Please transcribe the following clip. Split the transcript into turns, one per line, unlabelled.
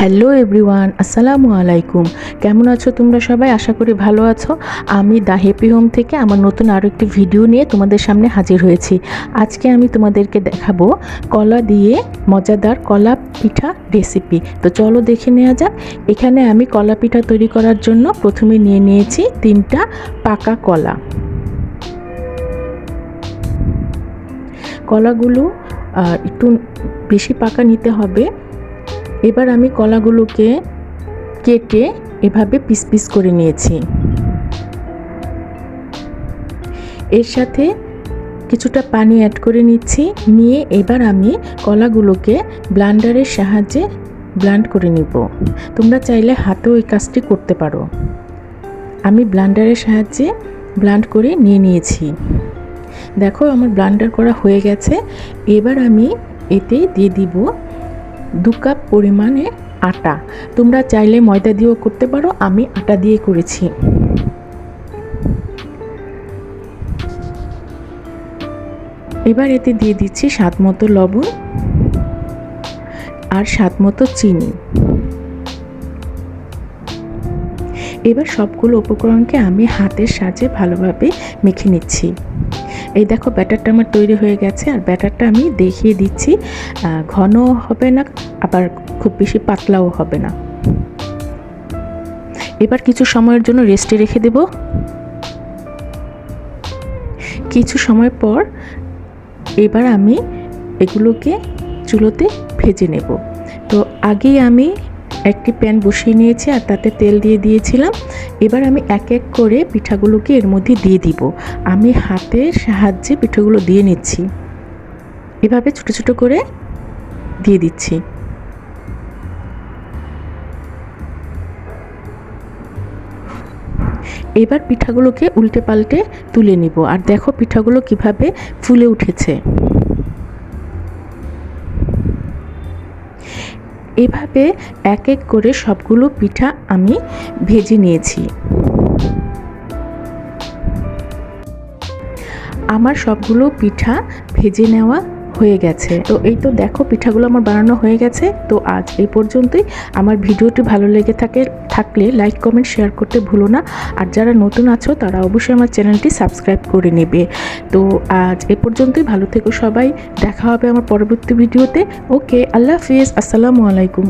Hello everyone, আসসালামু আলাইকুম। কেমন আছো তোমরা সবাই? আশা করি ভালো আছো। আমি দ্য হ্যাপি হোম থেকে আমার নতুন আরও একটি ভিডিও নিয়ে তোমাদের সামনে হাজির হয়েছি। আজকে আমি তোমাদেরকে দেখাবো কলা দিয়ে মজাদার কলা পিঠা রেসিপি। তো চলো দেখে নেওয়া যাক। এখানে আমি কলা পিঠা তৈরি করার জন্য প্রথমে নিয়ে নিয়েছি 3টা পাকা কলা। কলাগুলো একটু বেশি পাকা নিতে হবে। এবার আমি কলাগুলোকে কেটে এভাবে পিস পিস করে নিয়েছি। এর সাথে কিছুটা পানি অ্যাড করে নিচ্ছি। নিয়ে এবার আমি কলাগুলোকে ব্লেন্ডারের সাহায্যে ব্লেন্ড করে নিব। তোমরা চাইলে হাতেও এই কাজটি করতে পারো। আমি ব্লেন্ডারের সাহায্যে ব্লেন্ড করে নিয়ে নিয়েছি। দেখো আমার ব্লেন্ডার করা হয়ে গেছে। এবার আমি এতে দিয়ে দিব 2 কাপ পরিমাণে আটা। তোমরা চাইলে ময়দা দিয়েও করতে পারো, আমি আটা দিয়ে করেছি। এবার এতে দিয়ে দিচ্ছি স্বাদ মতো লবণ আর স্বাদ মতো চিনি। এবার সবগুলো উপকরণকে আমি হাতের সাহায্যে ভালোভাবে মেখে নিচ্ছি। এই দেখো ব্যাটারটা আমার তৈরি হয়ে গেছে। আর ব্যাটারটা আমি দেখিয়ে দিচ্ছি, ঘনও হবে না আবার খুব বেশি পাতলাও হবে না। এবার কিছু সময়ের জন্য রেস্টে রেখে দেব। কিছু সময় পর এবার আমি এগুলোকে চুলোতে ভেজে নেব। তো আগেই আমি একটি প্যান বসিয়ে নিয়েছি আর তাতে তেল দিয়ে দিয়েছিলাম। এবার আমি এক এক করে পিঠাগুলোকে এর মধ্যে দিয়ে দিব। আমি হাতের সাহায্যে পিঠাগুলো দিয়ে নিচ্ছি। এভাবে ছোট ছোট করে দিয়ে দিচ্ছি। এবার পিঠাগুলোকে উল্টে পাল্টে তুলে নিব। আর দেখো পিঠাগুলো কিভাবে ফুলে উঠেছে। এভাবে এক এক করে সবগুলো পিঠা আমি ভেজে নিয়েছি। আমার সবগুলো পিঠা ভেজে নেওয়া হয়ে গেছে। তো এই তো দেখো পিঠাগুলো আমার বানানো হয়ে গেছে। তো আজ এই পর্যন্তই। আমার ভিডিওটি ভালো লেগে থাকলে লাইক কমেন্ট শেয়ার করতে ভুলো না। আর যারা নতুন আছো তারা অবশ্যই আমার চ্যানেলটি সাবস্ক্রাইব করে নেবে। তো আজ এ পর্যন্তই। ভালো থেকো সবাই। দেখা হবে আমার পরবর্তী ভিডিওতে। ওকে, আল্লাহ হাফিজ, আসসালামু আলাইকুম।